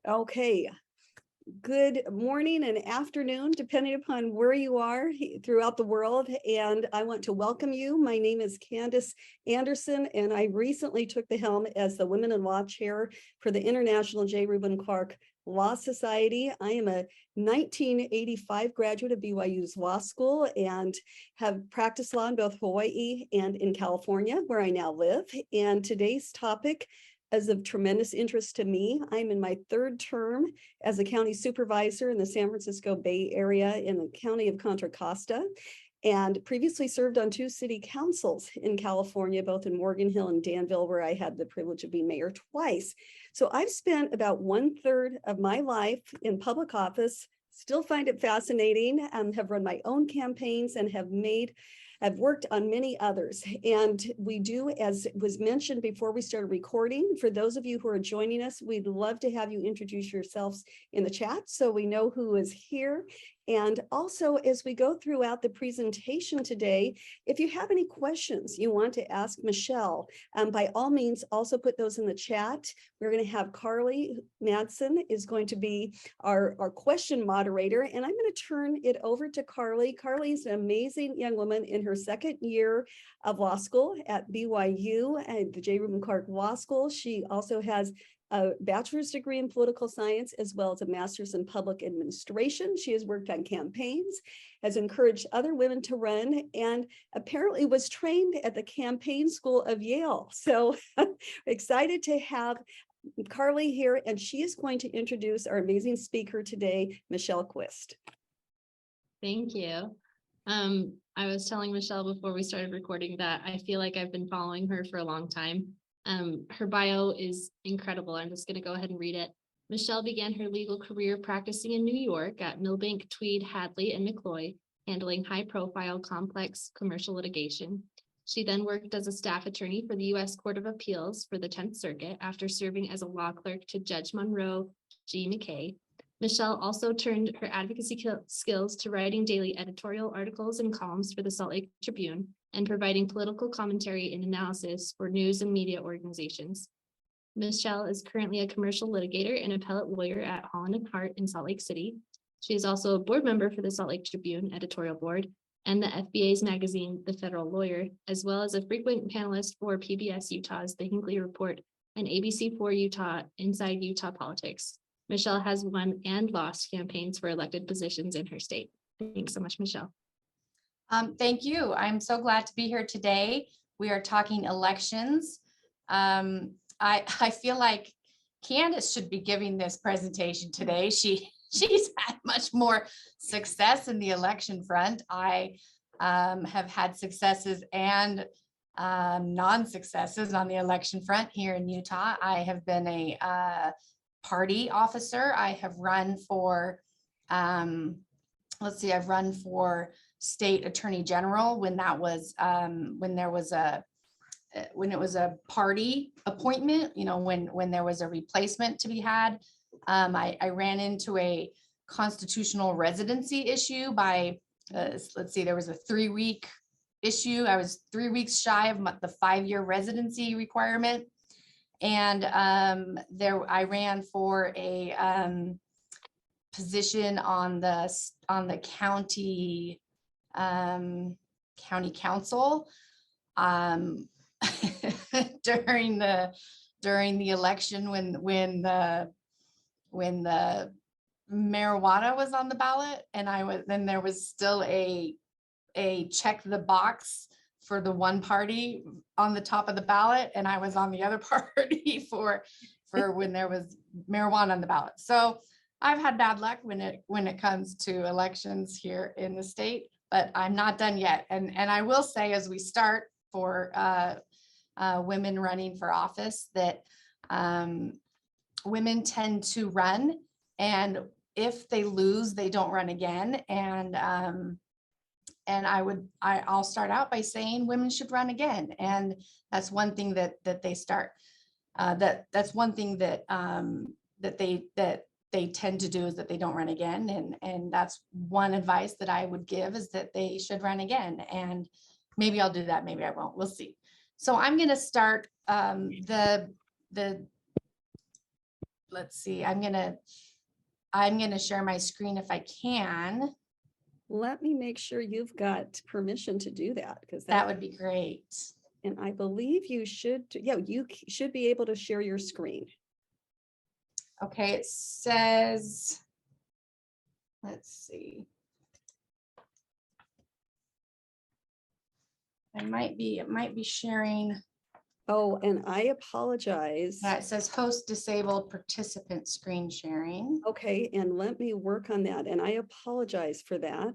Okay. Good morning and afternoon, depending upon where you are throughout the world. And I want to welcome you. My name is Candace Anderson, and I recently took the helm as the Women in Law Chair for the International J. Reuben Clark Law Society. I am a 1985 graduate of BYU's Law School and have practiced law in both Hawaii and in California, where I now live. And today's topic is of tremendous interest to me. I'm in my third term as a county supervisor in the San Francisco Bay Area in the county of Contra Costa, and previously served on 2 city councils in California, both in Morgan Hill and Danville, where I had the privilege of being mayor twice. So I've spent about 1/3 of my life in public office, still find it fascinating, have run my own campaigns and I've worked on many others. And we do, as was mentioned before we started recording, for those of you who are joining us, we'd love to have you introduce yourselves in the chat so we know who is here. And also, as we go throughout the presentation today, if you have any questions you want to ask Michelle, by all means, also put those in the chat. We're going to have Carly Madsen is going to be our question moderator, and I'm going to turn it over to Carly. Carly is an amazing young woman in her second year of law school at BYU and the J. Reuben Clark Law School. She also has a bachelor's degree in political science, as well as a master's in public administration. She has worked on campaigns, has encouraged other women to run, and apparently was trained at the campaign school of Yale. So excited to have Carly here, and she is going to introduce our amazing speaker today, Michelle Quist. Thank you. I was telling Michelle before we started recording that I feel like I've been following her for a long time. Her bio is incredible. I'm just going to go ahead and read it. Michelle began her legal career practicing in New York at Milbank, Tweed, Hadley, and McCloy, handling high-profile, complex commercial litigation. She then worked as a staff attorney for the U.S. Court of Appeals for the 10th Circuit after serving as a law clerk to Judge Monroe G. McKay. Michelle also turned her advocacy skills to writing daily editorial articles and columns for the Salt Lake Tribune and providing political commentary and analysis for news and media organizations. Michelle is currently a commercial litigator and appellate lawyer at Holland & Hart in Salt Lake City. She is also a board member for the Salt Lake Tribune editorial board and the FBA's magazine, The Federal Lawyer, as well as a frequent panelist for PBS Utah's The Hinckley Report and ABC4 Utah Inside Utah Politics. Michelle has won and lost campaigns for elected positions in her state. Thanks so much, Michelle. Thank you. I'm so glad to be here today. We are talking elections. I feel like Candace should be giving this presentation today. She's had much more success in the election front. I have had successes and non-successes on the election front here in Utah. I have been a party officer. I have run for, I've run for state attorney general when that was when it was a party appointment, you know, when there was a replacement to be had. I ran into a constitutional residency issue by there was a 3-week issue. I was 3 weeks shy of the 5-year residency requirement, and I ran for a position on the county council during the election when the marijuana was on the ballot, and then there was still a check the box for the one party on the top of the ballot, and I was on the other party for when there was marijuana on the ballot. So I've had bad luck when it comes to elections here in the state, but I'm not done yet. And I will say, as we start for women running for office, that women tend to run, and if they lose, they don't run again. And I'll start out by saying women should run again, and that's one thing that they start. That's one thing that they tend to do, is that they don't run again, and that's one advice that I would give, is that they should run again. And maybe I'll do that, maybe I won't. We'll see. So I'm going to start let's see, I'm gonna share my screen if I can. Let me make sure you've got permission to do that, because That would be great. and I believe you should, yeah, you should be able to share your screen. Okay, it says, let's see. It might be sharing. Oh, and I apologize. Yeah, it says host disabled participant screen sharing. Okay, and let me work on that, and I apologize for that.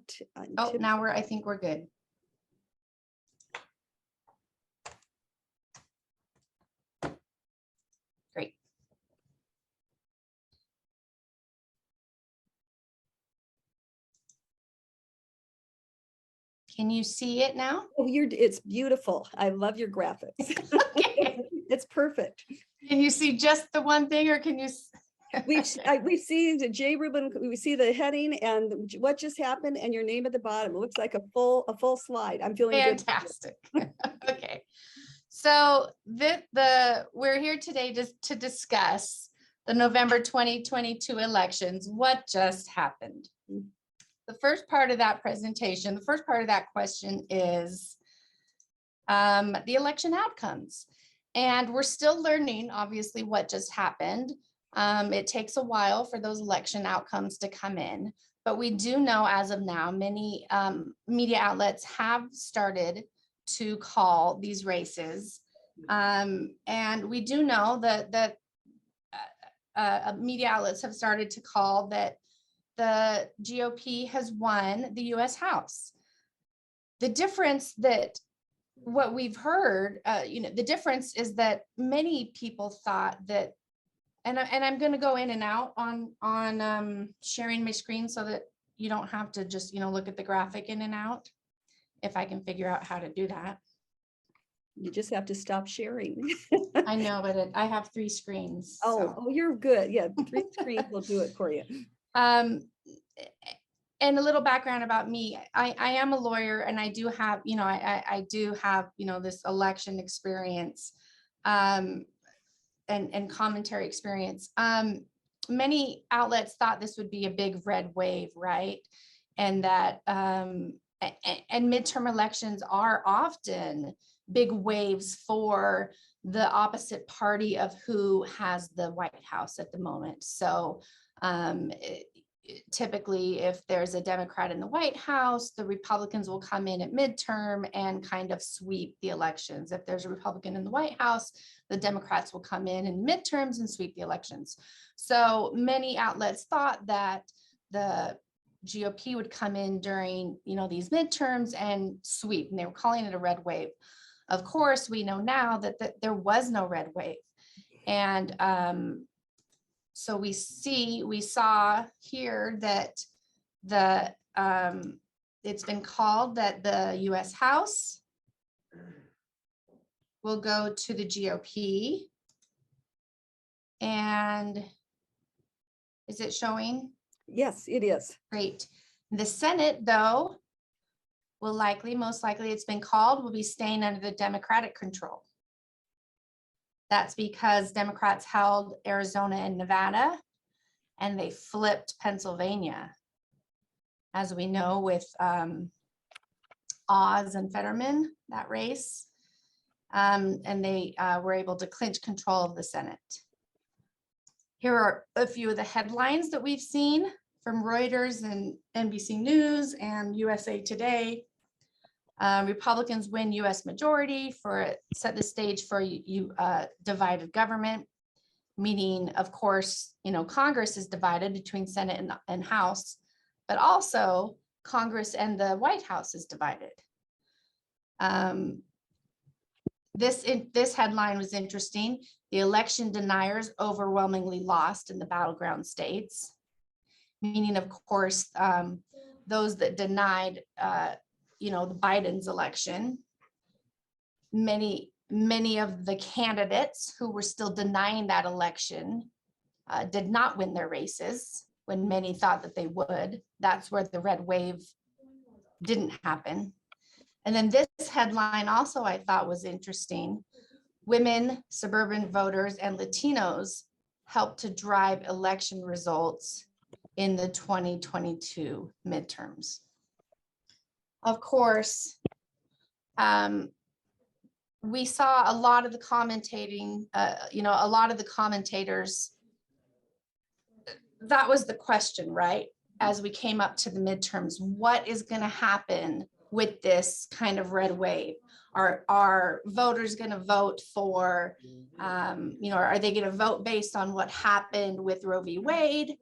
Oh, now I think we're good. Great. Can you see it now? Oh, it's beautiful. I love your graphics. Okay. It's perfect. Can you see just the one thing, or can you? We see the J Rubin, we see the heading and what just happened and your name at the bottom. It looks like a full slide. I'm feeling good. Fantastic. Okay. So we're here today just to discuss the November 2022 elections. What just happened? The first part of that presentation, the first part of that question is the election outcomes. And we're still learning, obviously, what just happened. It takes a while for those election outcomes to come in, but we do know as of now, many media outlets have started to call these races. And we do know that media outlets have started to call that the GOP has won the US House. The difference that what we've heard, the difference is that many people thought that, and I'm going to go in and out on sharing my screen so that you don't have to just, look at the graphic in and out, if I can figure out how to do that. You just have to stop sharing. I know, but I have 3 screens. Oh, you're good. Yeah, 3 screens will do it for you. And a little background about me, I am a lawyer, and I do have, I do have, this election experience and commentary experience. Many outlets thought this would be a big red wave, right? And that, and midterm elections are often big waves for the opposite party of who has the White House at the moment. So typically, if there's a Democrat in the White House, the Republicans will come in at midterm and kind of sweep the elections. If there's a Republican in the White House, the Democrats will come in midterms and sweep the elections. So many outlets thought that the GOP would come in during, these midterms and sweep, and they were calling it a red wave. Of course, we know now that there was no red wave. And so we saw here that it's been called that the US House will go to the GOP. And is it showing? Yes, it is. Great. The Senate, though, will most likely it's been called, will be staying under the Democratic control. That's because Democrats held Arizona and Nevada, and they flipped Pennsylvania, as we know, with Oz and Fetterman, that race. And they were able to clinch control of the Senate. Here are a few of the headlines that we've seen from Reuters and NBC News and USA Today. Republicans win US majority set the stage for divided government, meaning, of course, Congress is divided between Senate and House, but also Congress and the White House is divided. This headline was interesting. The election deniers overwhelmingly lost in the battleground states, meaning, of course, those that denied the Biden's election. Many of the candidates who were still denying that election did not win their races when many thought that they would. That's where the red wave didn't happen. And then this headline also I thought was interesting. Women, suburban voters, and Latinos helped to drive election results in the 2022 midterms. Of course, we saw a lot of the commentating, a lot of the commentators, that was the question, right? As we came up to the midterms, what is going to happen with this kind of red wave? Are voters going to vote for, are they going to vote based on what happened with Roe v. Wade?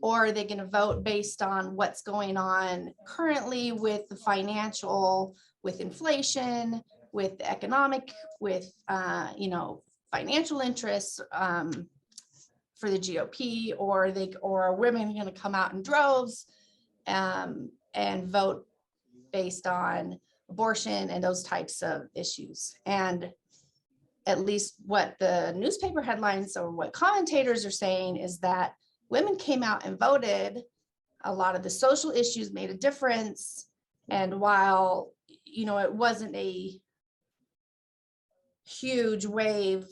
Or are they going to vote based on what's going on currently with the financial, with inflation, with the economic, with, financial interests for the GOP, or are women going to come out in droves and vote based on abortion and those types of issues? And at least what the newspaper headlines or what commentators are saying is that women came out and voted. A lot of the social issues made a difference. And while, it wasn't a huge wave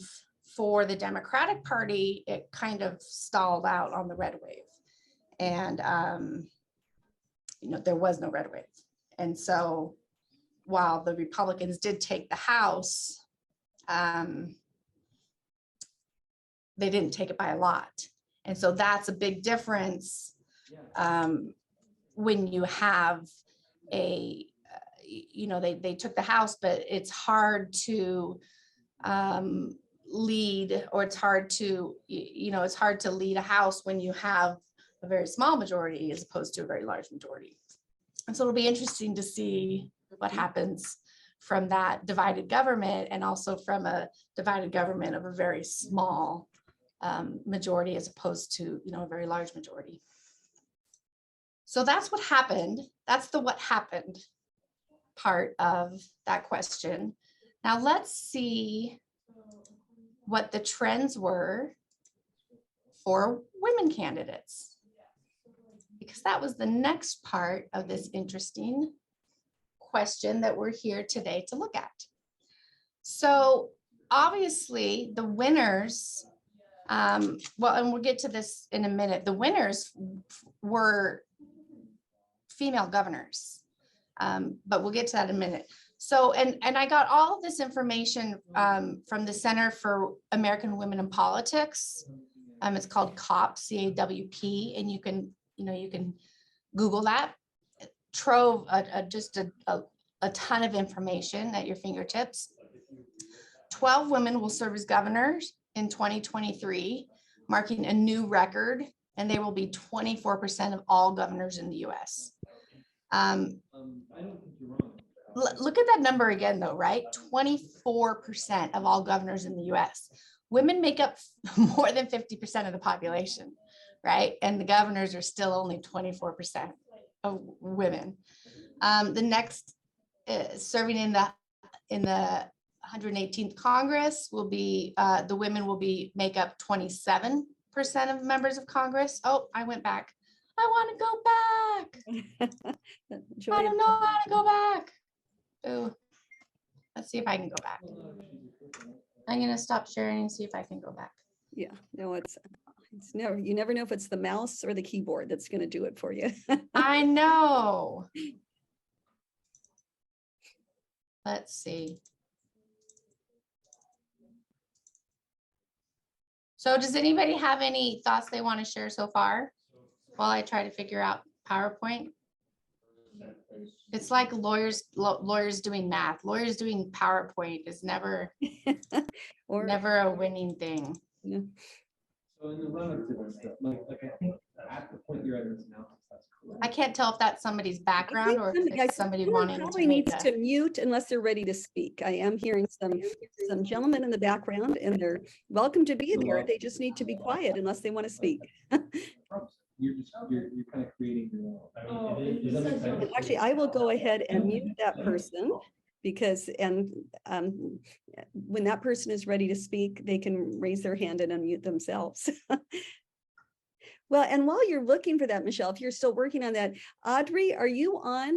for the Democratic Party, it kind of stalled out on the red wave. And, there was no red wave. And so while the Republicans did take the House, they didn't take it by a lot. And so that's a big difference when you have they took the House, but it's hard to lead, or it's hard to lead a House when you have a very small majority as opposed to a very large majority. And so it'll be interesting to see what happens from that divided government, and also from a divided government of a very small majority as opposed to, a very large majority. So that's what happened. That's the what happened part of that question. Now let's see what the trends were for women candidates, because that was the next part of this interesting question that we're here today to look at. So obviously the winners, and we'll get to this in a minute, the winners were female governors, but we'll get to that in a minute. So, and I got all of this information from the Center for American Women in Politics. It's called CAWP, C-A-W-P, and you can Google that. Trove just a ton of information at your fingertips. 12 women will serve as governors in 2023, marking a new record, and they will be 24% of all governors in the US. Look at that number again, though, right? 24% of all governors in the US. Women make up more than 50% of the population, right? And the governors are still only 24% of women. The next serving in the 118th Congress will be, the women will make up 27% of members of Congress. Oh, I went back. I want to go back. I don't know how to go back. Ooh. Let's see if I can go back. I'm going to stop sharing and see if I can go back. Yeah, no, it's you never know if it's the mouse or the keyboard that's going to do it for you. I know. Let's see. So does anybody have any thoughts they want to share so far while I try to figure out PowerPoint? It's like lawyers doing math. Lawyers doing PowerPoint is never never a winning thing. Yeah. So in the run up to this stuff, like I think at the point you're at this analysis, that's correct. I can't tell if that's somebody's background or if it's somebody Someone wanting probably to make needs to mute unless they're ready to speak. I am hearing some gentlemen in the background, and they're welcome to be there. They just need to be quiet unless they want to speak. You're kind of creating your own. Does that make sense? And actually, I will go ahead and mute that person, because when that person is ready to speak, they can raise their hand and unmute themselves. Well, and while you're looking for that, Michelle, if you're still working on that, Audrey, are you on?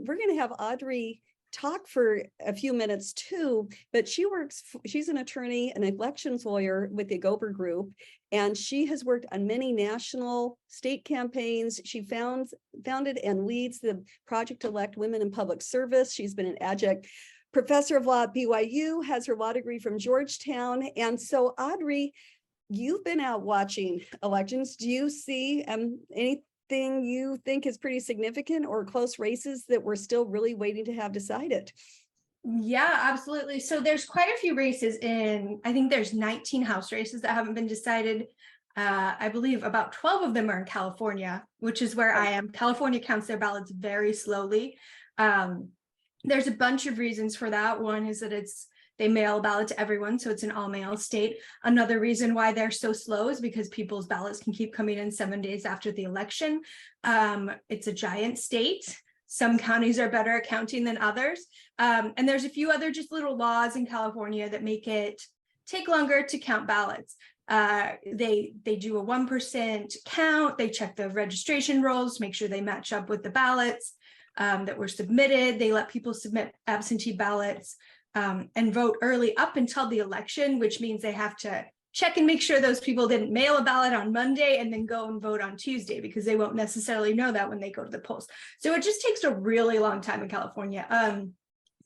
We're going to have Audrey talk for a few minutes too, but she's an attorney, an elections lawyer with the Gober Group, and she has worked on many national state campaigns. She founded and leads the Project Elect Women in Public Service. She's been an adjunct professor of law at BYU, has her law degree from Georgetown. And so Audrey, you've been out watching elections. Do you see anything you think is pretty significant or close races that we're still really waiting to have decided? Yeah, absolutely. So there's quite a few races I think there's 19 House races that haven't been decided. I believe about 12 of them are in California, which is where I am. California counts their ballots very slowly. There's a bunch of reasons for that. One is that they mail a ballot to everyone, so it's an all-mail state. Another reason why they're so slow is because people's ballots can keep coming in 7 days after the election. It's a giant state. Some counties are better at counting than others. And there's a few other just little laws in California that make it take longer to count ballots. They do a 1% count. They check the registration rolls, make sure they match up with the ballots that were submitted. They let people submit absentee ballots and vote early up until the election, which means they have to check and make sure those people didn't mail a ballot on Monday and then go and vote on Tuesday, because they won't necessarily know that when they go to the polls. So it just takes a really long time in California.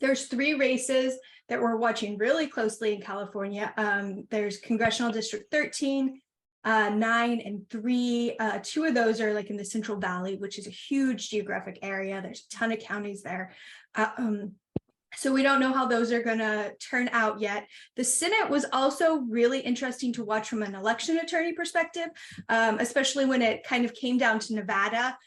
There's 3 races that we're watching really closely in California. There's Congressional District 13, 9 and 3. 2 of those are like in the Central Valley, which is a huge geographic area. There's a ton of counties there. So we don't know how those are going to turn out yet. The Senate was also really interesting to watch from an election attorney perspective, especially when it kind of came down to Nevada.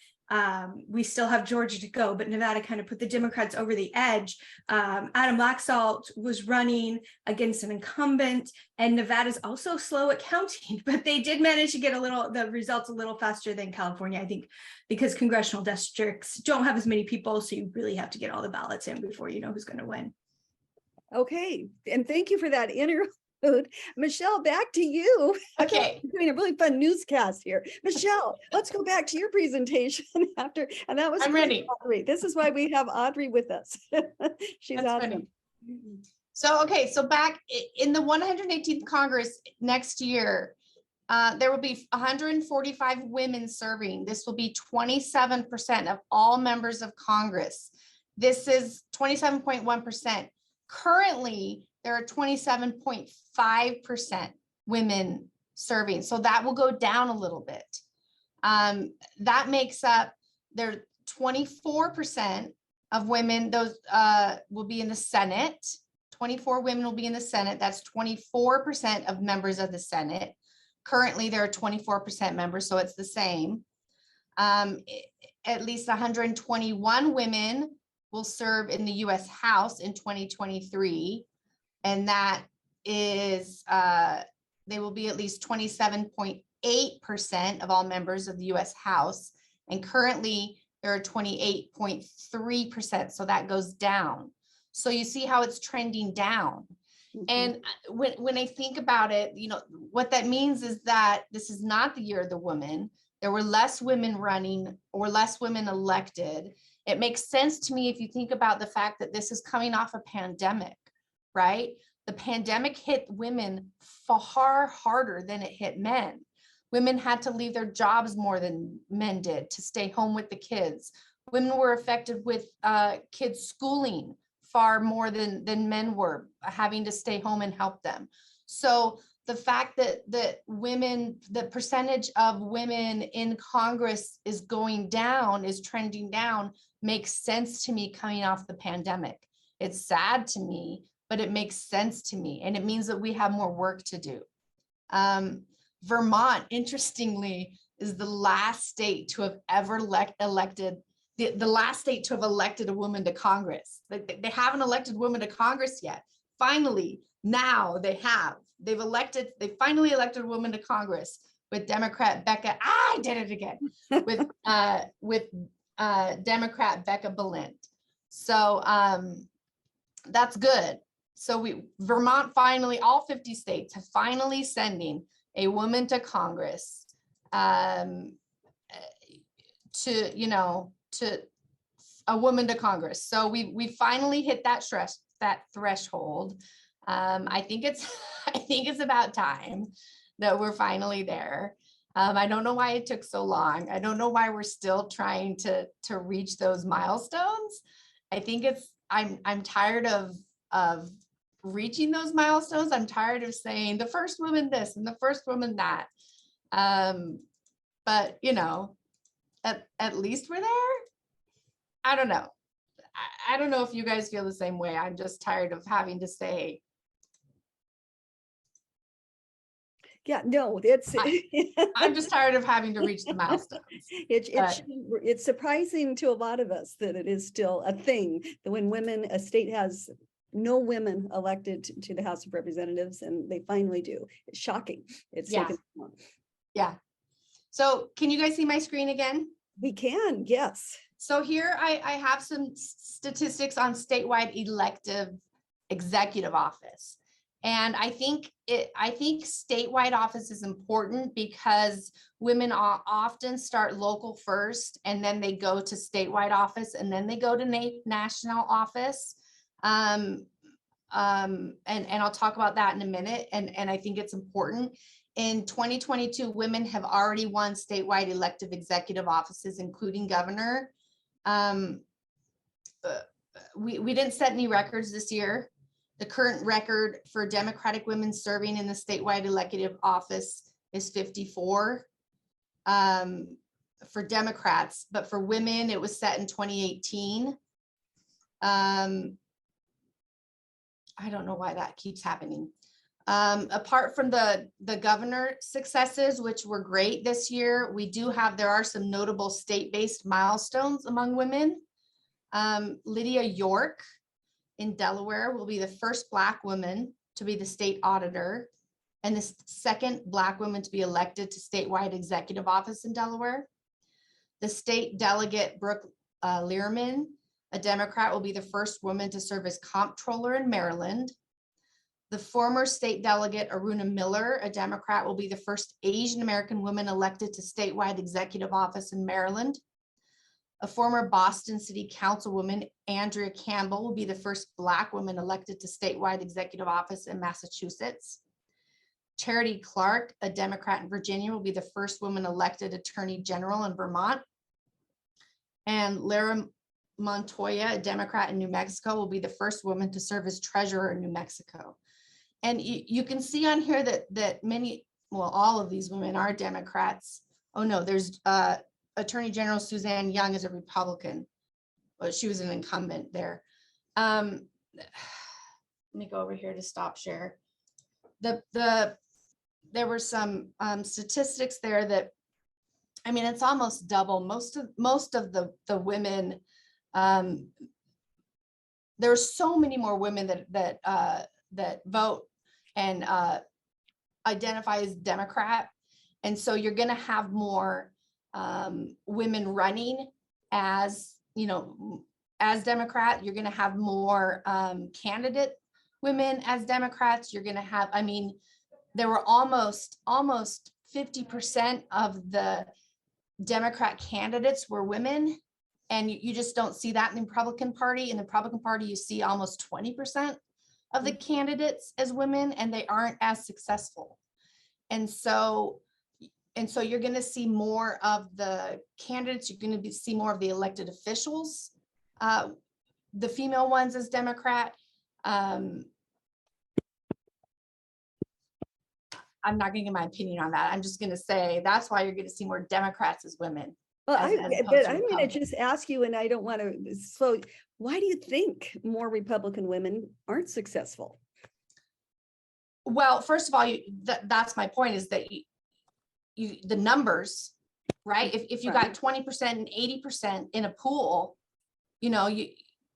We still have Georgia to go, but Nevada kind of put the Democrats over the edge. Adam Laxalt was running against an incumbent, and Nevada's also slow at counting, but they did manage to get the results a little faster than California, I think, because congressional districts don't have as many people, so you really have to get all the ballots in before you know who's going to win. Okay, and thank you for that interlude. Michelle, back to you. Okay. We're doing a really fun newscast here. Michelle, let's go back to your presentation after, and that was I'm great, ready. Audrey. This is why we have Audrey with us. She's That's awesome. funny. So back in the 118th Congress next year, there will be 145 women serving. This will be 27% of all members of Congress. This is 27.1%. Currently, there are 27.5% women serving. So that will go down a little bit. That makes up there 24% of women, those will be in the Senate. 24 women will be in the Senate. That's 24% of members of the Senate. Currently, there are 24% members, so it's the same. At least 121 women will serve in the U.S. House in 2023. And that is, they will be at least 27.8% of all members of the U.S. House. And currently, there are 28.3%. So that goes down. So you see how it's trending down. Mm-hmm. And when I think about it, you know, what that means is that this is not the year of the woman. There were less women running or less women elected. It makes sense to me if you think about the fact that this is coming off a pandemic, right? The pandemic hit women far harder than it hit men. Women had to leave their jobs more than men did to stay home with the kids. Women were affected with kids schooling far more than men were, having to stay home and help them. So the fact that women, the percentage of women in Congress is going down, is trending down, makes sense to me coming off the pandemic. It's sad to me, but it makes sense to me. And it means that we have more work to do. Vermont, interestingly, is the last state to have ever elected, the last state to have elected a woman to Congress. They haven't elected women to Congress yet. Finally, now they have. They finally elected a woman to Congress with Democrat Becca. I did it again. With Democrat Becca Balint. So that's good. So Vermont finally, all 50 states have finally sending a woman to Congress to a woman to Congress. So we finally hit that threshold. I think it's I think it's about time that we're finally there. I don't know why it took so long. I don't know why we're still trying to reach those milestones. I think I'm tired of reaching those milestones. I'm tired of saying the first woman this and the first woman that. But you know, at least we're there. I don't know. I don't know if you guys feel the same way. I'm just tired of having to say. Yeah, no, it's I'm just tired of having to reach the milestones. it's surprising to a lot of us that it is still a thing that when a state has no women elected to the House of Representatives, and they finally do. It's shocking. It's Yeah. taken long. Yeah. So can you guys see my screen again? We can, yes. So here I have some statistics on statewide elective executive office. And I think statewide office is important because women often start local first, and then they go to statewide office, and then they go to national office. And I'll talk about that in a minute. And I think it's important. In 2022, women have already won statewide elective executive offices, including governor. We didn't set any records this year. The current record for Democratic women serving in the statewide elective office is 54 for Democrats, but for women, it was set in 2018. I don't know why that keeps happening. Apart from the governor successes, which were great this year, there are some notable state-based milestones among women. Lydia York in Delaware will be the first Black woman to be the state auditor and the second Black woman to be elected to statewide executive office in Delaware. The state delegate Brooke Learman, a Democrat, will be the first woman to serve as comptroller in Maryland. The former state delegate Aruna Miller, a Democrat, will be the first Asian American woman elected to statewide executive office in Maryland. A former Boston City Councilwoman, Andrea Campbell, will be the first Black woman elected to statewide executive office in Massachusetts. Charity Clark, a Democrat in Virginia, will be the first woman elected Attorney General in Vermont. And Lara Montoya, a Democrat in New Mexico, will be the first woman to serve as treasurer in New Mexico. And you can see on here that all of these women are Democrats. Oh no, there's Attorney General Suzanne Young is a Republican, but she was an incumbent there. Let me go over here to stop share. There were some statistics there that, I mean, it's almost double. Most of the women, there are so many more women that vote and identify as Democrat, and so you're going to have more women running as Democrat. You're going to have more candidate women as Democrats. You're going to have, I mean, there were almost 50% of the Democrat candidates were women, and you just don't see that in the Republican Party. In the Republican Party, you see almost 20% of the candidates as women, and they aren't as successful. And so you're going to see more of the candidates. You're going to see more of the elected officials, the female ones as Democrat. I'm not going to give my opinion on that. I'm just going to say that's why you're going to see more Democrats as women. Well, as I'm opposed going to Republicans. just ask you, and I don't want to slow. Why do you think more Republican women aren't successful? Well, first of all, that's my point, is that the numbers, right? If you got 20% and 80% in a pool,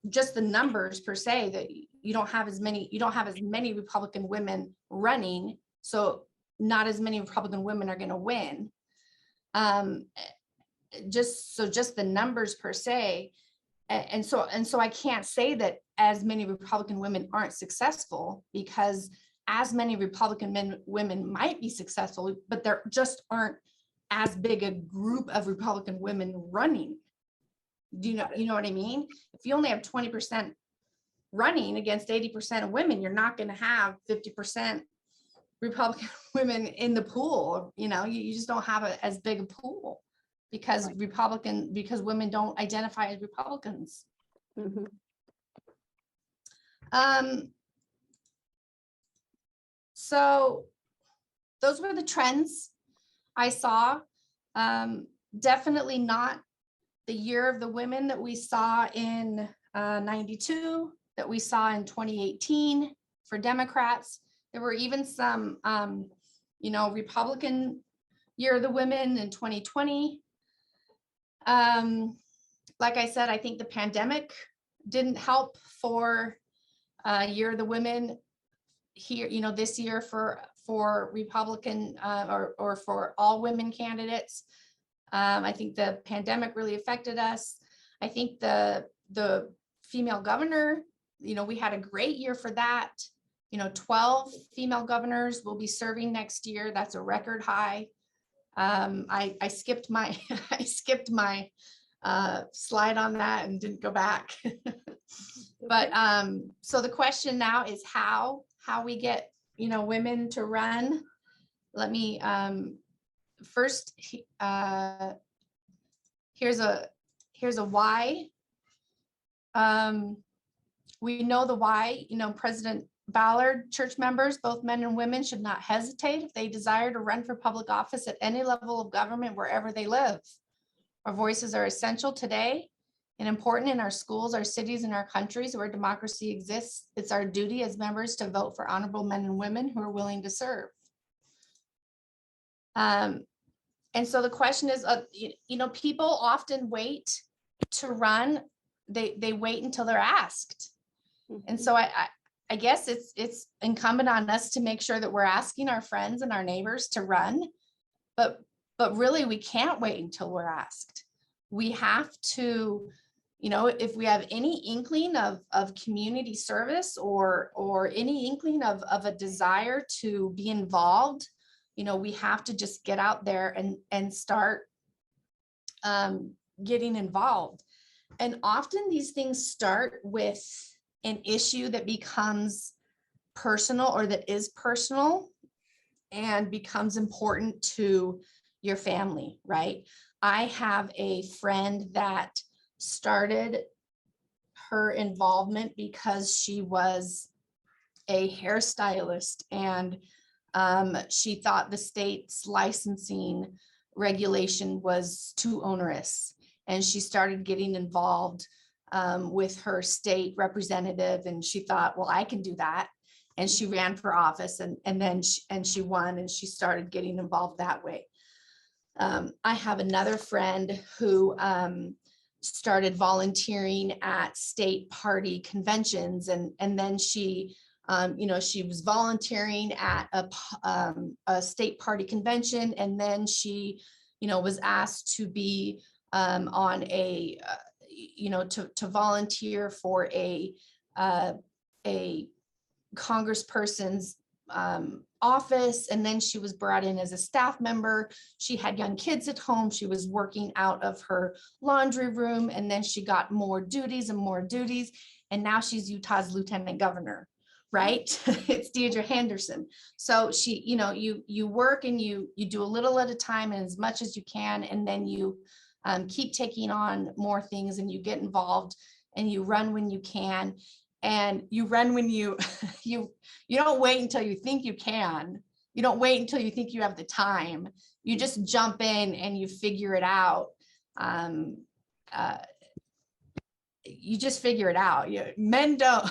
just the numbers per se, that you don't have as many Republican women running, so not as many Republican women are going to win. Just the numbers per se, and so I can't say that as many Republican women aren't successful, because as many Republican women might be successful, but there just aren't as big a group of Republican women running. you know what I mean? If you only have 20% running against 80% of women, you're not going to have 50% Republican women in the pool. You just don't have as big a pool because because women don't identify as Republicans. Mhm. So those were the trends I saw. Definitely not the year of the women that we saw in 92, that we saw in 2018 for Democrats. There were even some, Republican year of the women in 2020. Like I said, I think the pandemic didn't help for year of the women here, this year for Republican or for all women candidates. I think the pandemic really affected us. I think the female governor, we had a great year for that. 12 female governors will be serving next year. That's a record high. I skipped my slide on that and didn't go back. But so the question now is how we get women to run. Let me first here's a why. We know the why. President Ballard, church members, both men and women, should not hesitate if they desire to run for public office at any level of government wherever they live. Our voices are essential today and important in our schools, our cities, and our countries where democracy exists. It's our duty as members to vote for honorable men and women who are willing to serve. And so the question is, people often wait to run. They wait until they're asked. And so I guess it's incumbent on us to make sure that we're asking our friends and our neighbors to run, but really we can't wait until we're asked. We have to, if we have any inkling of community service or any inkling of a desire to be involved, we have to just get out there and start getting involved. And often these things start with an issue that becomes personal or that is personal and becomes important to your family, right? I have a friend that started her involvement because she was a hairstylist and she thought the state's licensing regulation was too onerous. And she started getting involved with her state representative, and she thought, well, I can do that. And she ran for office and then she won, and she started getting involved that way. I have another friend who started volunteering at state party conventions, and then she she was volunteering at a state party convention, and then she was asked to be on a to volunteer for a congressperson's office, and then she was brought in as a staff member. She had young kids at home. She was working out of her laundry room, and then she got more duties and more duties, and now she's Utah's lieutenant governor, right? It's Deidre Henderson. So she, you work and you do a little at a time and as much as you can, and then you keep taking on more things, and you get involved, and you run when you can. And you run when you don't wait until you think you can. You don't wait until you think you have the time. You just jump in and you figure it out. You just figure it out. Men don't,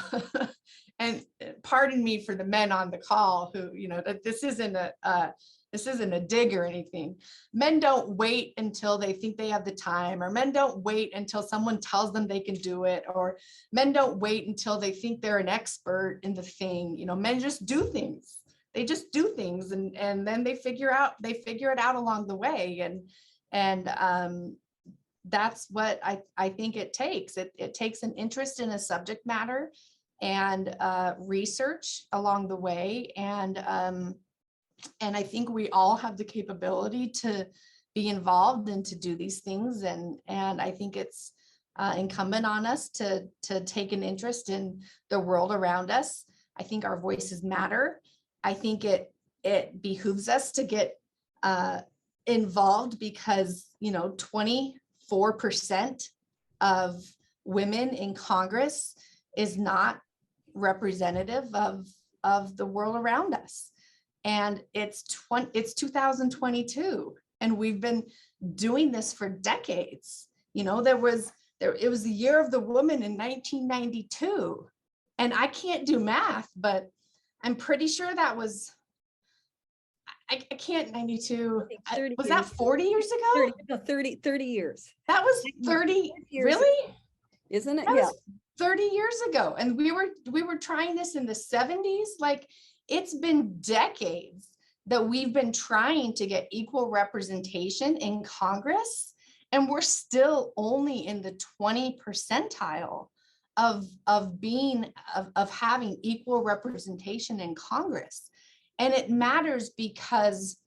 and pardon me for the men on the call who, that this isn't a dig or anything. Men don't wait until they think they have the time, or men don't wait until someone tells them they can do it, or men don't wait until they think they're an expert in the thing. Men just do things. They just do things, and then they figure it out along the way. And that's what I think it takes. It takes an interest in a subject matter and research along the way. And I think we all have the capability to be involved and to do these things. And I think it's incumbent on us to take an interest in the world around us. I think our voices matter. I think it behooves us to get involved because, 24% of women in Congress is not representative of the world around us. And it's 2022, and we've been doing this for decades. It was the year of the woman in 1992, and I can't do math, but I'm pretty sure that was, I can't, 92, was that 40 years ago? 30 years. That was 30 years really? Isn't it? That Yeah. was 30 years ago. And we were trying this in the 70s. Like, it's been decades that we've been trying to get equal representation in Congress. And we're still only in the 20 percentile of having equal representation in Congress. And it matters because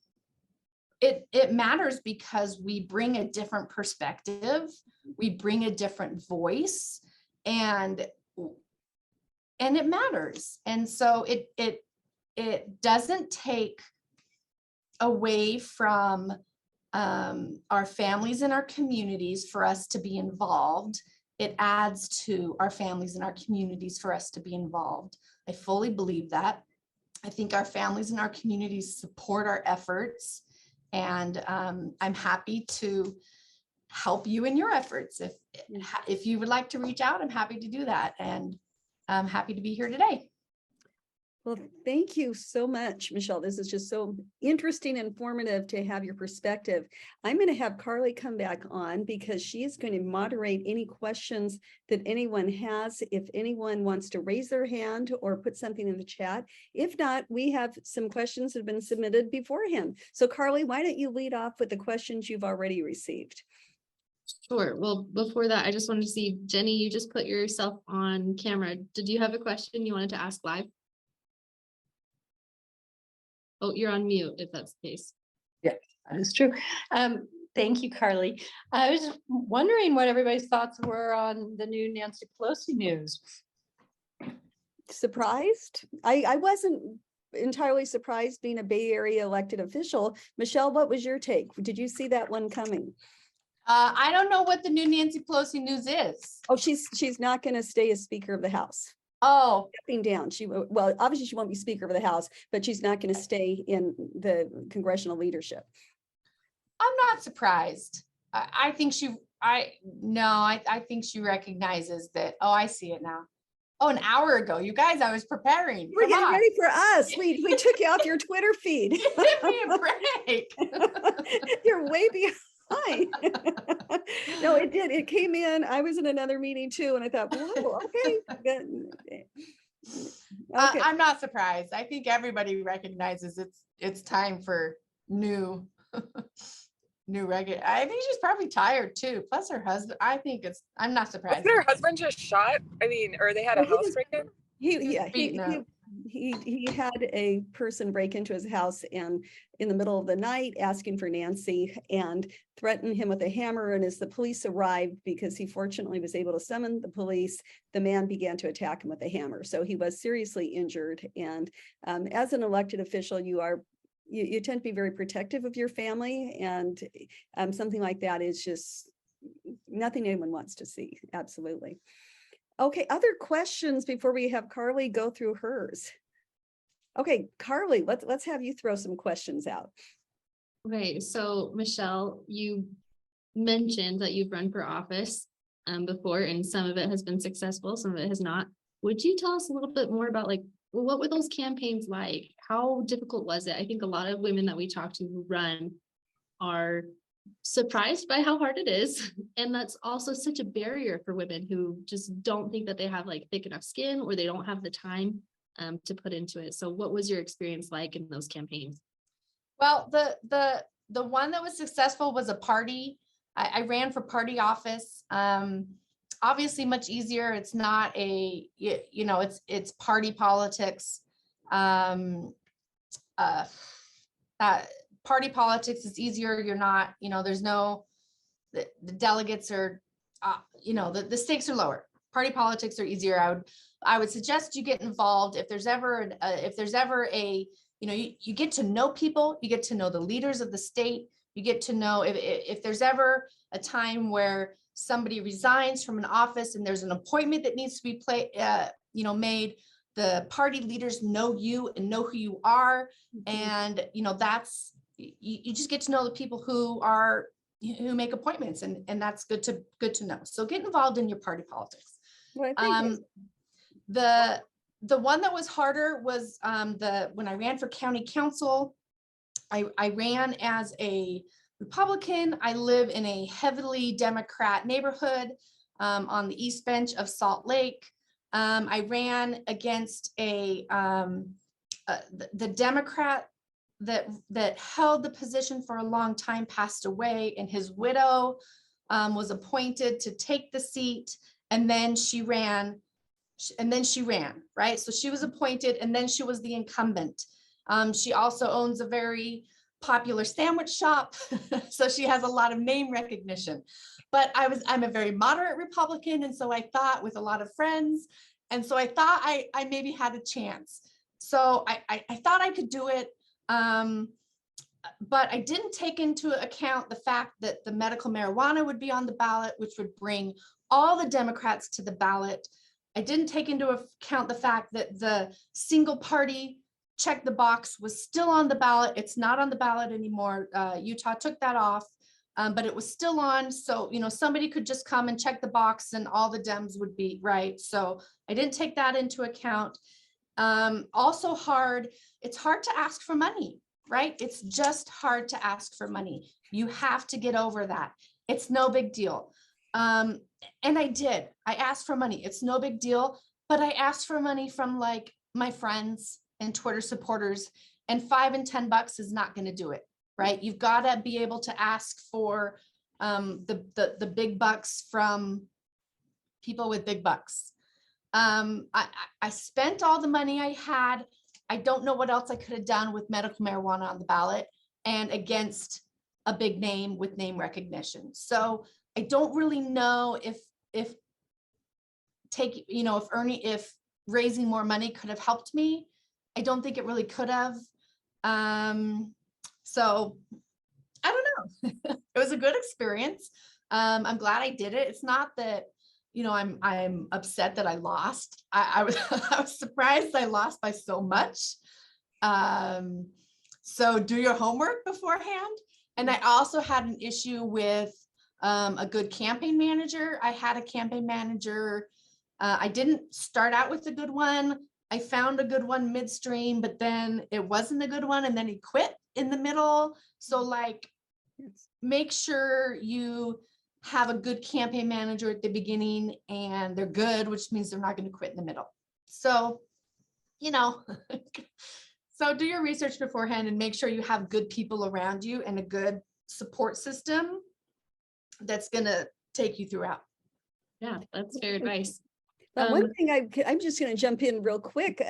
we bring a different perspective, we bring a different voice, and it matters. And so it doesn't take away from our families and our communities for us to be involved. It adds to our families and our communities for us to be involved. I fully believe that. I think our families and our communities support our efforts, and I'm happy to help you in your efforts. If you would like to reach out, I'm happy to do that, and I'm happy to be here today. Well, thank you so much, Michelle. This is just so interesting and informative to have your perspective. I'm going to have Carly come back on because she is going to moderate any questions that anyone has. If anyone wants to raise their hand or put something in the chat. If not, we have some questions that have been submitted beforehand. So Carly, why don't you lead off with the questions you've already received? Sure. Well, before that, I just wanted to see, Jenny, you just put yourself on camera. Did you have a question you wanted to ask live? Oh, you're on mute if that's the case. Yeah, that is true. Thank you, Carly. I was wondering what everybody's thoughts were on the new Nancy Pelosi news. Surprised? I wasn't entirely surprised being a Bay Area elected official. Michelle, what was your take? Did you see that one coming? I don't know what the new Nancy Pelosi news is. Oh, she's not going to stay as Speaker of the House. Oh, Stepping down. Well, obviously she won't be Speaker of the House, but she's not going to stay in the congressional leadership. I'm not surprised. I think she recognizes that. Oh, I see it now. Oh, an hour ago, you guys, I was preparing. We're getting ready for us. We took you off your Twitter feed. Give me a break. You're way behind. No, it did. It came in. I was in another meeting too, and I thought, whoa, okay. I'm not surprised. I think everybody recognizes it's time for new regular. I think she's probably tired too. Plus her husband. I'm not surprised. Wasn't her husband just shot? I mean, or they had a house break-in? He had a person break into his house and in the middle of the night asking for Nancy and threatened him with a hammer. And as the police arrived, because he fortunately was able to summon the police, the man began to attack him with a hammer. So he was seriously injured. And as an elected official, you tend to be very protective of your family, and something like that is just nothing anyone wants to see. Absolutely. Okay, other questions before we have Carly go through hers? Okay, Carly, let's have you throw some questions out. Okay, so Michelle, you mentioned that you've run for office before, and some of it has been successful, some of it has not. Would you tell us a little bit more about what were those campaigns like? How difficult was it? I think a lot of women that we talk to who run are surprised by how hard it is. And that's also such a barrier for women who just don't think that they have thick enough skin, or they don't have the time to put into it. So what was your experience like in those campaigns? Well, the one that was successful was a party. I ran for party office. Obviously much easier. It's not it's party politics. Party politics is easier. You're not, the delegates are the stakes are lower. Party politics are easier. I would suggest you get involved if there's ever you get to know people, you get to know the leaders of the state, you get to know if there's ever a time where somebody resigns from an office and there's an appointment that needs to be made, the party leaders know you and know who you are. And, that's, you just get to know the people who make appointments, and that's good to know. So get involved in your party politics. Well, I think The one that was harder was when I ran for county council. I ran as a Republican. I live in a heavily Democrat neighborhood on the East Bench of Salt Lake. I ran against the Democrat that held the position for a long time, passed away, and his widow was appointed to take the seat, and then she ran, right? So she was appointed, and then she was the incumbent. She also owns a very popular sandwich shop, so she has a lot of name recognition. But I'm a very moderate Republican, and so I thought, with a lot of friends, and so I thought I maybe had a chance. So I thought I could do it, but I didn't take into account the fact that the medical marijuana would be on the ballot, which would bring all the Democrats to the ballot. I didn't take into account the fact that the single party check the box was still on the ballot. It's not on the ballot anymore. Utah took that off, but it was still on. So, somebody could just come and check the box and all the Dems would be right. So I didn't take that into account. Also it's hard to ask for money, right? It's just hard to ask for money. You have to get over that. It's no big deal. And I did. I asked for money. It's no big deal, but I asked for money from like my friends and Twitter supporters, and $5 and $10 is not going to do it, right? You've got to be able to ask for the big bucks from people with big bucks. I spent all the money I had. I don't know what else I could have done with medical marijuana on the ballot and against a big name with name recognition. So I don't really know if raising more money could have helped me. I don't think it really could have. So I don't know. It was a good experience. I'm glad I did it. It's not that, I'm upset that I lost. I was I was surprised I lost by so much. So do your homework beforehand. And I also had an issue with a good campaign manager. I had a campaign manager. I didn't start out with a good one. I found a good one midstream, but then it wasn't a good one. And then he quit in the middle. So make sure you have a good campaign manager at the beginning and they're good, which means they're not going to quit in the middle. So, so do your research beforehand and make sure you have good people around you and a good support system that's going to take you throughout. Yeah, that's fair advice. One thing I'm just going to jump in real quick.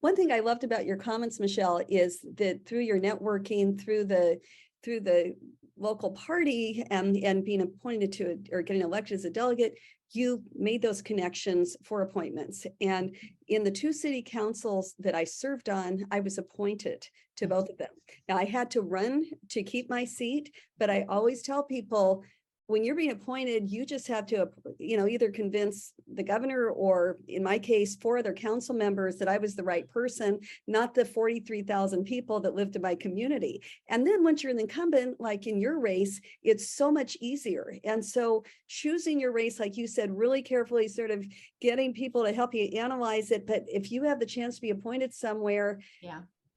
One thing I loved about your comments, Michelle, is that through your networking, through the local party and being appointed to it or getting elected as a delegate, you made those connections for appointments. And in the 2 city councils that I served on, I was appointed to both of them. Now I had to run to keep my seat, but I always tell people, when you're being appointed, you just have to, either convince the governor or, in my case, 4 other council members that I was the right person, not the 43,000 people that lived in my community. And then once you're an incumbent, like in your race, it's so much easier. And so choosing your race, like you said, really carefully, sort of getting people to help you analyze it. But if you have the chance to be appointed somewhere,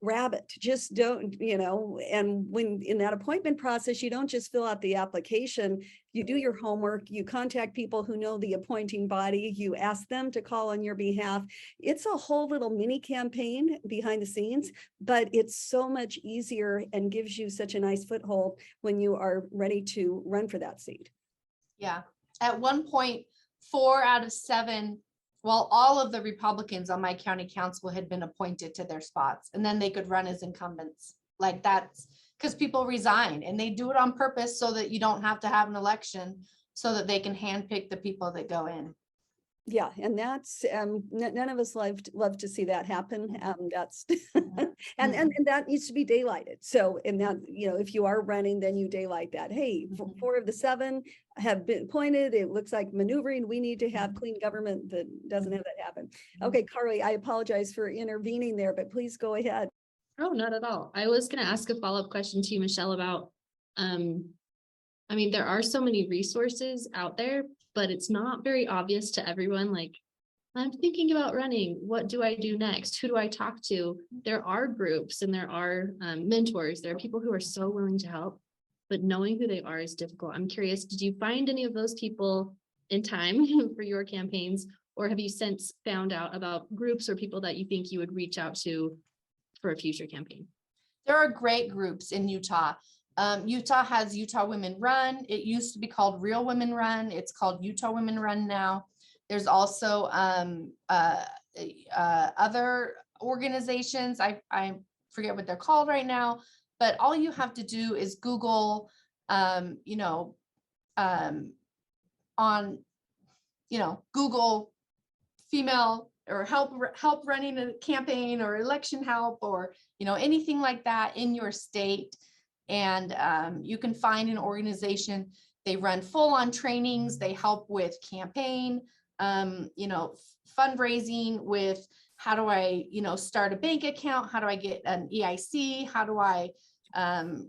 grab it. Just don't, and when in that appointment process, you don't just fill out the application, you do your homework, you contact people who know the appointing body, you ask them to call on your behalf. It's a whole little mini campaign behind the scenes, but it's so much easier and gives you such a nice foothold when you are ready to run for that seat. Yeah. At one point, 4 out of 7, all of the Republicans on my county council had been appointed to their spots, and then they could run as incumbents. That's because people resign, and they do it on purpose so that you don't have to have an election so that they can handpick the people that go in. Yeah, and that's none of us love to see that happen. That's and that needs to be daylighted. So, and that, you know, if you are running, then you daylight that. Hey, 4 of the 7 have been appointed. It looks like maneuvering. We need to have clean government that doesn't have that happen. Okay, Carly, I apologize for intervening there, but please go ahead. Oh, not at all. I was going to ask a follow-up question to you, Michelle, about, I mean, there are so many resources out there, but it's not very obvious to everyone. Like, I'm thinking about running. What do I do next? Who do I talk to? There are groups and there are mentors. There are people who are so willing to help, but knowing who they are is difficult. I'm curious, did you find any of those people in time for your campaigns, or have you since found out about groups or people that you think you would reach out to for a future campaign? There are great groups in Utah. Utah has Utah Women Run. It used to be called Real Women Run. It's called Utah Women Run now. There's also other organizations. I forget what they're called right now, but all you have to do is Google, on, Google female or help running a campaign or election help or, anything like that in your state. And you can find an organization. They run full-on trainings. They help with campaign, fundraising with how do I, start a bank account? How do I get an EIC? How do I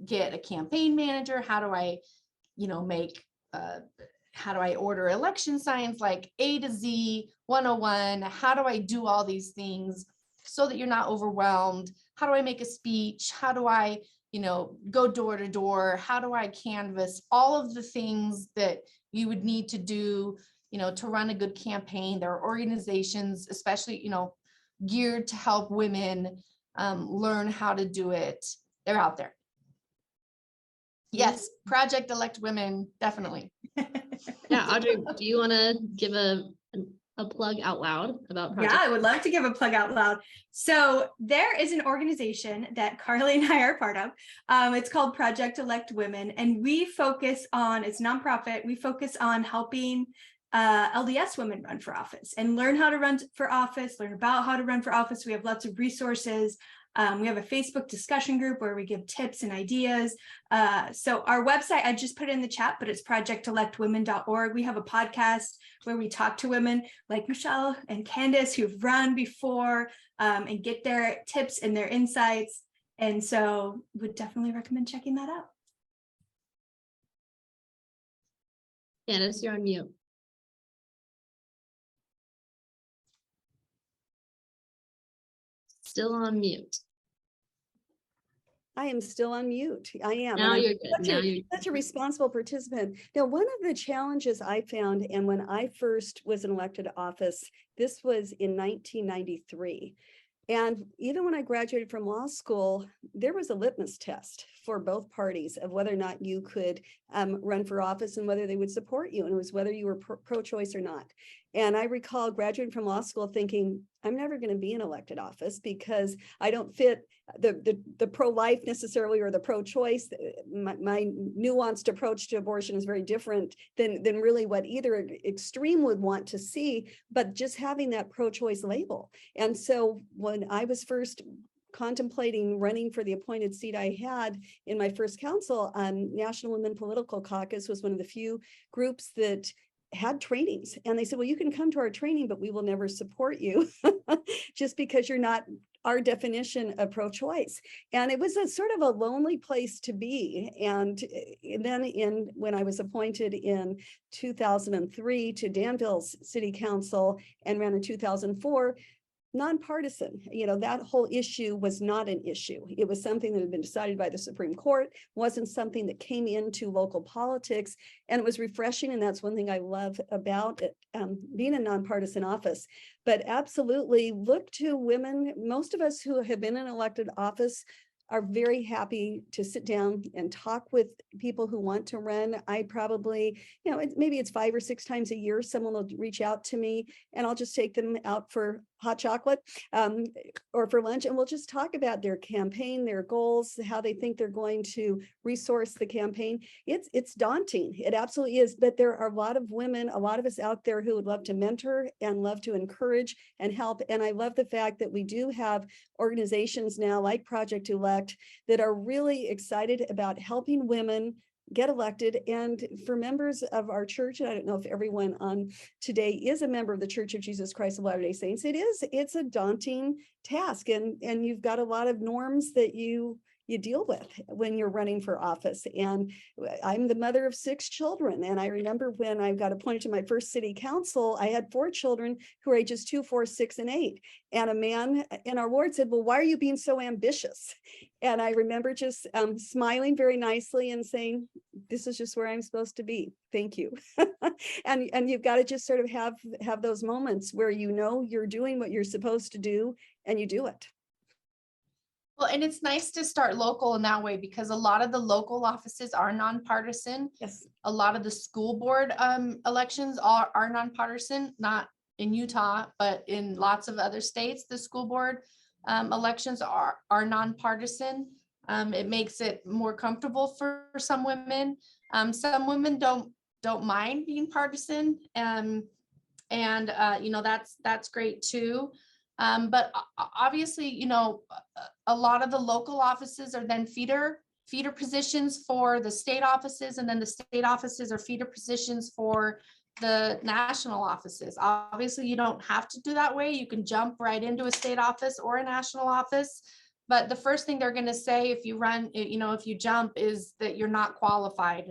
get a campaign manager? How do I, how do I order election signs, like A to Z 101? How do I do all these things so that you're not overwhelmed? How do I make a speech? How do I, go door to door? How do I canvass? All of the things that you would need to do, to run a good campaign. There are organizations, especially, geared to help women learn how to do it. They're out there. Yes, Project Elect Women, definitely. Yeah, Audrey, do you want to give a plug out loud about Project? Yeah, I would love to give a plug out loud. So there is an organization that Carly and I are part of. It's called Project Elect Women, and we focus on, it's a nonprofit. We focus on helping LDS women run for office and learn how to run for office, learn about how to run for office. We have lots of resources. We have a Facebook discussion group where we give tips and ideas. So our website, I just put it in the chat, but it's projectelectwomen.org. We have a podcast where we talk to women like Michelle and Candace who've run before and get their tips and their insights. And so would definitely recommend checking that out. Candace, you're on mute. Still on mute. I am still on mute. I am. Now and I'm you're good. such a responsible participant. Now, one of the challenges I found, and when I first was in elected office, this was in 1993. And even when I graduated from law school, there was a litmus test for both parties of whether or not you could run for office and whether they would support you. And it was whether you were pro-choice or not. And I recall graduating from law school thinking, I'm never going to be in elected office because I don't fit the pro-life necessarily or the pro-choice. My nuanced approach to abortion is very different than really what either extreme would want to see, but just having that pro-choice label. And so when I was first contemplating running for the appointed seat I had in my first council, National Women Political Caucus was one of the few groups that had trainings. And they said, well, you can come to our training, but we will never support you just because you're not our definition of pro-choice. And it was a sort of a lonely place to be. And then when I was appointed in 2003 to Danville's City Council and ran in 2004, nonpartisan, that whole issue was not an issue. It was something that had been decided by the Supreme Court, wasn't something that came into local politics, and it was refreshing. And that's one thing I love about it, being a nonpartisan office. But absolutely look to women. Most of us who have been in elected office are very happy to sit down and talk with people who want to run. I probably, maybe it's 5 or 6 times a year, someone will reach out to me and I'll just take them out for hot chocolate or for lunch. And we'll just talk about their campaign, their goals, how they think they're going to resource the campaign. It's daunting. It absolutely is. But there are a lot of women, a lot of us out there who would love to mentor and love to encourage and help. And I love the fact that we do have organizations now like Project Elect that are really excited about helping women get elected. And for members of our church, and I don't know if everyone on today is a member of the Church of Jesus Christ of Latter-day Saints, it's a daunting task. And you've got a lot of norms that you deal with when you're running for office. And I'm the mother of 6 children. And I remember when I got appointed to my first city council, I had 4 children who were ages 2, 4, 6, and 8. And a man in our ward said, well, why are you being so ambitious? And I remember just smiling very nicely and saying, this is just where I'm supposed to be. Thank you. and you've got to just sort of have those moments where you're doing what you're supposed to do and you do it. Well, and it's nice to start local in that way because a lot of the local offices are nonpartisan. Yes. A lot of the school board elections are nonpartisan, not in Utah, but in lots of other states, the school board elections are nonpartisan. It makes it more comfortable for some women. Some women don't mind being partisan, and that's great too. But obviously, a lot of the local offices are then feeder positions for the state offices, and then the state offices are feeder positions for the national offices. Obviously, you don't have to do that way. You can jump right into a state office or a national office. But the first thing they're going to say if you run, if you jump, is that you're not qualified.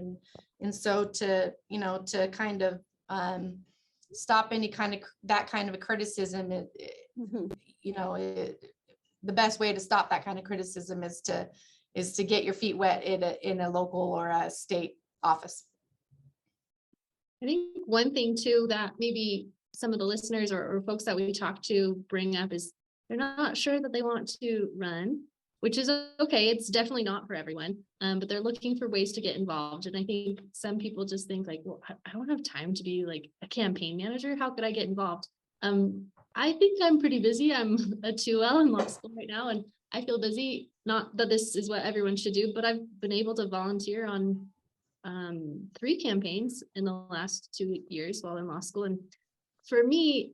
And so to kind of stop any kind of a criticism, the best way to stop that kind of criticism is to get your feet wet in a local or a state office. I think one thing too that maybe some of the listeners or folks that we talk to bring up is they're not sure that they want to run, which is okay. It's definitely not for everyone, but they're looking for ways to get involved. And I think some people just think like, well, I don't have time to be like a campaign manager. How could I get involved? I think I'm pretty busy. I'm a 2L in law school right now, and I feel busy. Not that this is what everyone should do, but I've been able to volunteer on 3 campaigns in the last 2 years while in law school. And for me,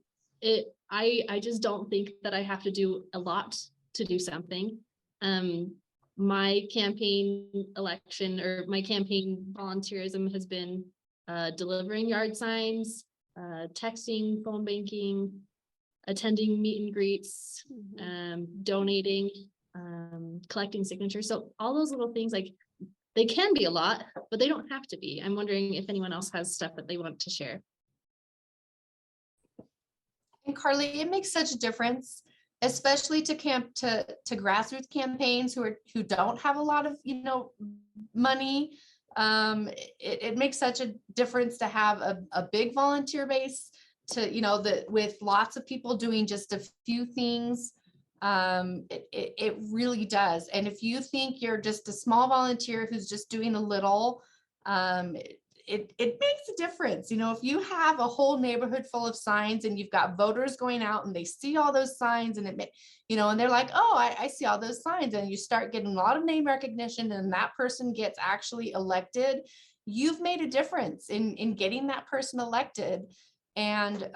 I just don't think that I have to do a lot to do something. My campaign election or my campaign volunteerism has been delivering yard signs, texting, phone banking, attending meet and greets, donating, collecting signatures. So all those little things, like they can be a lot, but they don't have to be. I'm wondering if anyone else has stuff that they want to share. And Carly, it makes such a difference, especially to grassroots campaigns who don't have a lot of money. It makes such a difference to have a big volunteer base, to with lots of people doing just a few things. It really does. And if you think you're just a small volunteer who's just doing a little, it makes a difference. If you have a whole neighborhood full of signs and you've got voters going out and they see all those signs and and they're like, oh, I see all those signs, and you start getting a lot of name recognition and that person gets actually elected, you've made a difference in getting that person elected. And,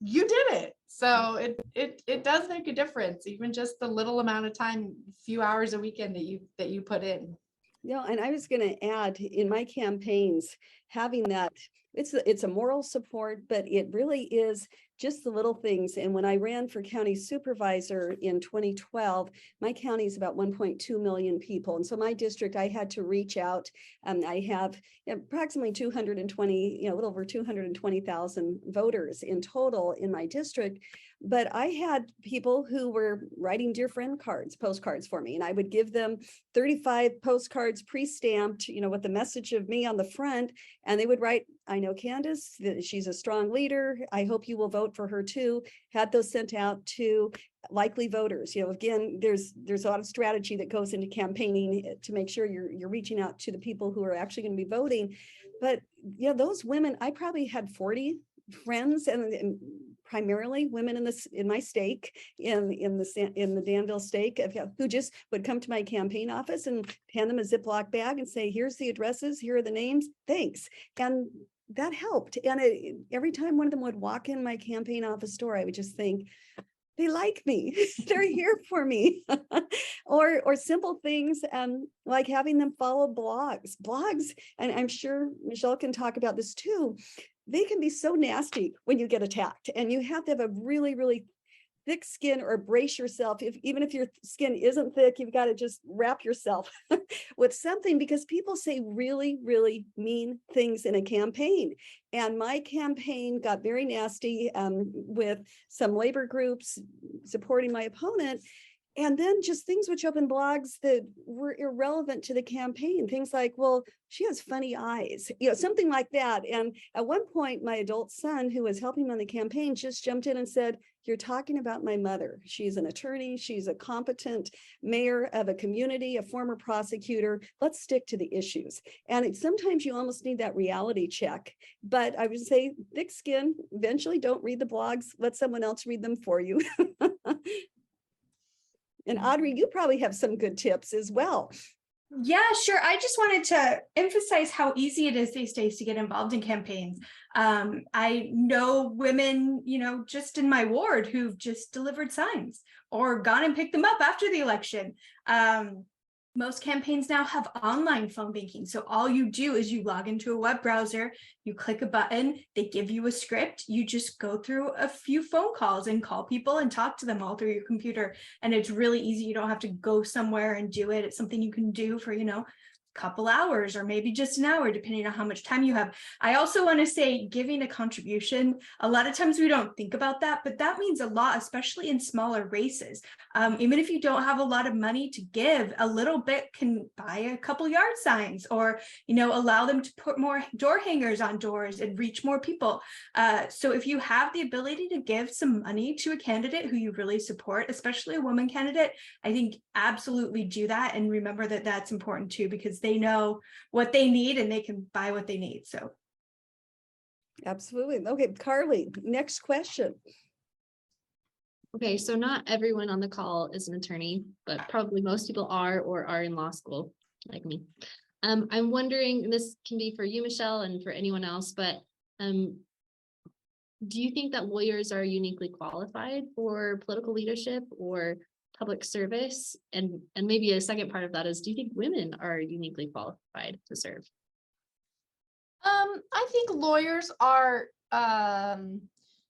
you did it. So it does make a difference, even just the little amount of time, few hours a weekend that you put in. And I was going to add, in my campaigns, having that, it's a moral support, but it really is just the little things. And when I ran for county supervisor in 2012, my county is about 1.2 million people. And so my district, I had to reach out. I have approximately 220, a little over 220,000 voters in total in my district. but I had people who were writing dear friend cards, postcards for me, and I would give them 35 postcards pre-stamped, with the message of me on the front, and they would write, I know Candace, that she's a strong leader. I hope you will vote for her too. Had those sent out to likely voters. Again, there's a lot of strategy that goes into campaigning to make sure you're reaching out to the people who are actually going to be voting. But those women, I probably had 40 friends, and primarily women in my stake, in the Danville stake, who just would come to my campaign office and hand them a Ziploc bag and say, here's the addresses, here are the names, thanks. And that helped. And every time one of them would walk in my campaign office door, I would just think, they like me, they're here for me. or simple things like having them follow blogs. And I'm sure Michelle can talk about this too. They can be so nasty when you get attacked, and you have to have a really, really thick skin or brace yourself. Even if your skin isn't thick, you've got to just wrap yourself with something, because people say really, really mean things in a campaign. And my campaign got very nasty with some labor groups supporting my opponent. And then just things which open blogs that were irrelevant to the campaign. Things like, well, she has funny eyes, something like that. And at one point, my adult son, who was helping me on the campaign, just jumped in and said, you're talking about my mother. She's an attorney. She's a competent mayor of a community, a former prosecutor. Let's stick to the issues. And sometimes you almost need that reality check. But I would say thick skin, eventually don't read the blogs. Let someone else read them for you. And Audrey, you probably have some good tips as well. Yeah, sure. I just wanted to emphasize how easy it is these days to get involved in campaigns. I know women, just in my ward who've just delivered signs or gone and picked them up after the election. Most campaigns now have online phone banking. So all you do is you log into a web browser, you click a button, they give you a script, you just go through a few phone calls and call people and talk to them all through your computer. And it's really easy. You don't have to go somewhere and do it. It's something you can do for, couple hours or maybe just an hour, depending on how much time you have. I also want to say giving a contribution. A lot of times we don't think about that, but that means a lot, especially in smaller races. Even if you don't have a lot of money to give, a little bit can buy a couple yard signs or, allow them to put more door hangers on doors and reach more people. So if you have the ability to give some money to a candidate who you really support, especially a woman candidate, I think absolutely do that. And remember that that's important too, because they know what they need and they can buy what they need. So. Absolutely. Okay, Carly, next question. Okay, so not everyone on the call is an attorney, but probably most people are or are in law school, like me. I'm wondering, and this can be for you, Michelle, and for anyone else, but do you think that lawyers are uniquely qualified for political leadership or public service? And maybe a second part of that is, do you think women are uniquely qualified to serve? I think lawyers are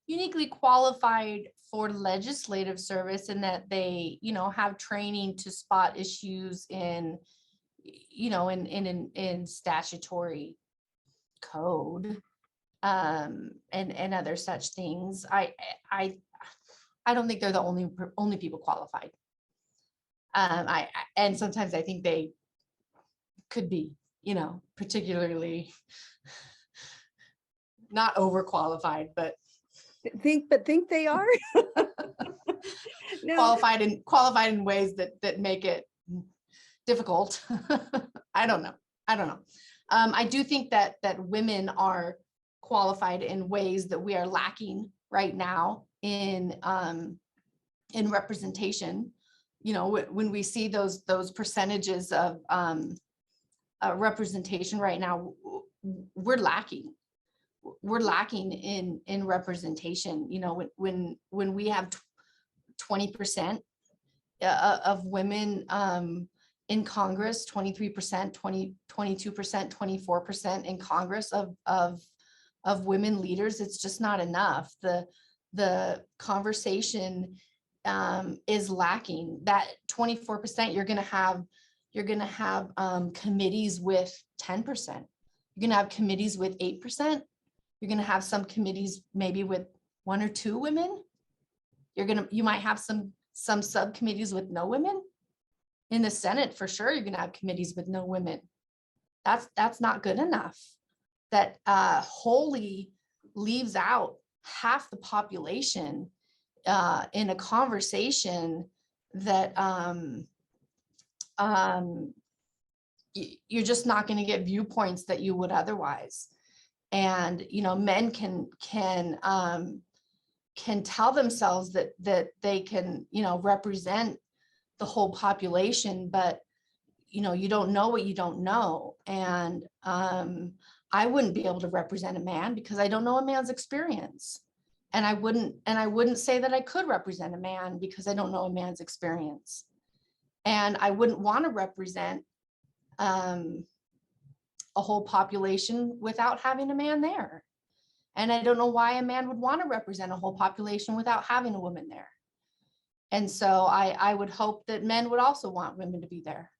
uniquely qualified for legislative service in that they, have training to spot issues in statutory code and other such things. I don't think they're the only people qualified. And sometimes I think they could be, particularly not overqualified, but think they are. No. qualified in ways that make it difficult. I don't know. I do think that women are qualified in ways that we are lacking right now in representation. When we see those percentages of representation right now, we're lacking in representation. When we have 20% of women in Congress, 23%, 22%, 24% in Congress of women leaders, it's just not enough. The conversation is lacking. That 24%, you're going to have committees with 10%. You're going to have committees with 8%. You're going to have some committees maybe with 1 or 2 women. You might have some subcommittees with no women. In the Senate, for sure, you're gonna have committees with no women. That's not good enough. That wholly leaves out half the population in a conversation that you're just not going to get viewpoints that you would otherwise. And men can tell themselves that they can represent the whole population, but you don't know what you don't know. And I wouldn't be able to represent a man because I don't know a man's experience. And I wouldn't say that I could represent a man because I don't know a man's experience. And I wouldn't want to represent a whole population without having a man there. And I don't know why a man would want to represent a whole population without having a woman there. And so I would hope that men would also want women to be there.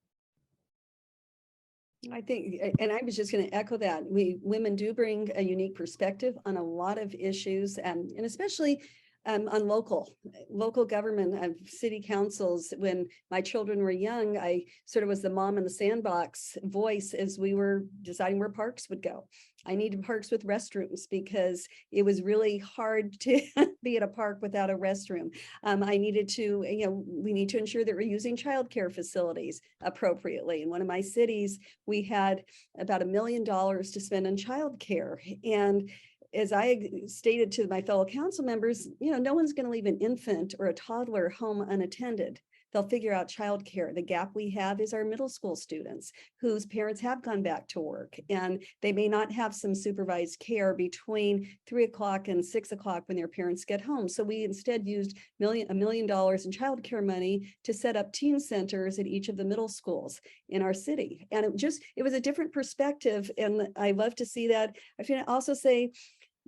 I think, and I was just going to echo that. Women do bring a unique perspective on a lot of issues, and especially on local government, city councils. When my children were young, I sort of was the mom in the sandbox voice as we were deciding where parks would go. I needed parks with restrooms because it was really hard to be at a park without a restroom. I needed to, we need to ensure that we're using childcare facilities appropriately. In one of my cities, we had about $1 million to spend on childcare. And as I stated to my fellow council members, no one's going to leave an infant or a toddler home unattended. They'll figure out childcare. The gap we have is our middle school students whose parents have gone back to work, and they may not have some supervised care between 3 o'clock and 6 o'clock when their parents get home. So we instead used $1 million in childcare money to set up teen centers at each of the middle schools in our city. And it was a different perspective. And I love to see that. I can also say,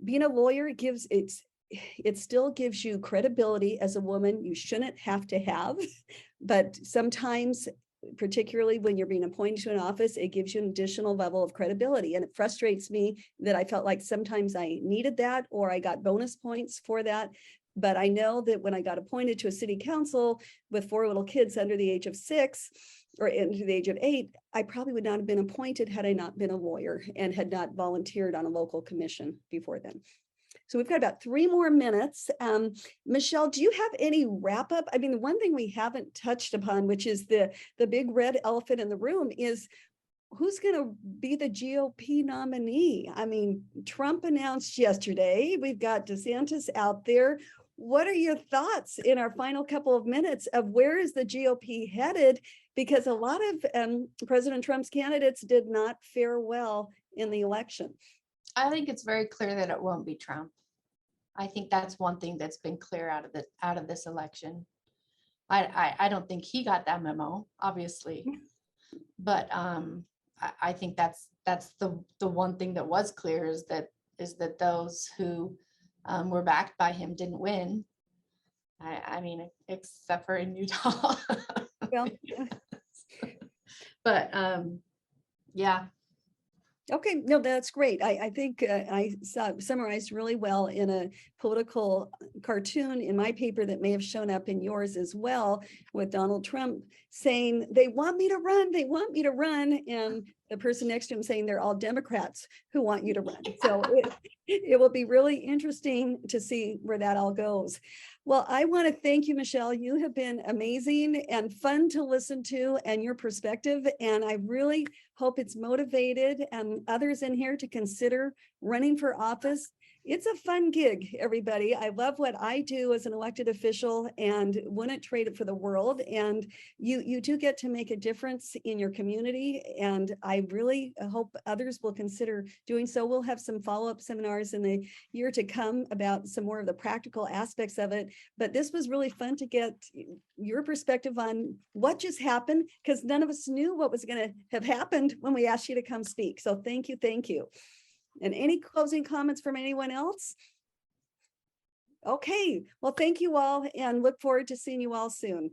being a lawyer it still gives you credibility as a woman you shouldn't have to have, but sometimes, particularly when you're being appointed to an office, it gives you an additional level of credibility. And it frustrates me that I felt like sometimes I needed that, or I got bonus points for that. But I know that when I got appointed to a city council with 4 little kids under the age of 6 or into the age of 8, I probably would not have been appointed had I not been a lawyer and had not volunteered on a local commission before then. So we've got about 3 more minutes. Michelle, do you have any wrap up? I mean, the one thing we haven't touched upon, which is the big red elephant in the room, is who's going to be the GOP nominee? I mean, Trump announced yesterday, we've got DeSantis out there. What are your thoughts in our final couple of minutes of where is the GOP headed? Because a lot of President Trump's candidates did not fare well in the election. I think it's very clear that it won't be Trump. I think that's one thing that's been clear out of this election. I don't think he got that memo, obviously, but I think that's the one thing that was clear is that those who were backed by him didn't win. I mean, except for in Utah. Well, but yeah. Okay, no, that's great. I think I summarized really well in a political cartoon in my paper that may have shown up in yours as well, with Donald Trump saying, they want me to run, and the person next to him saying they're all Democrats who want you to run. So it will be really interesting to see where that all goes. Well, I want to thank you, Michelle. You have been amazing and fun to listen to, and your perspective. And I really hope it's motivated others in here to consider running for office. It's a fun gig, everybody. I love what I do as an elected official and wouldn't trade it for the world. And you do get to make a difference in your community. And I really hope others will consider doing so. We'll have some follow-up seminars in the year to come about some more of the practical aspects of it. But this was really fun to get your perspective on what just happened, because none of us knew what was going to have happened when we asked you to come speak. So thank you. Thank you. And any closing comments from anyone else? Okay, well, thank you all and look forward to seeing you all soon.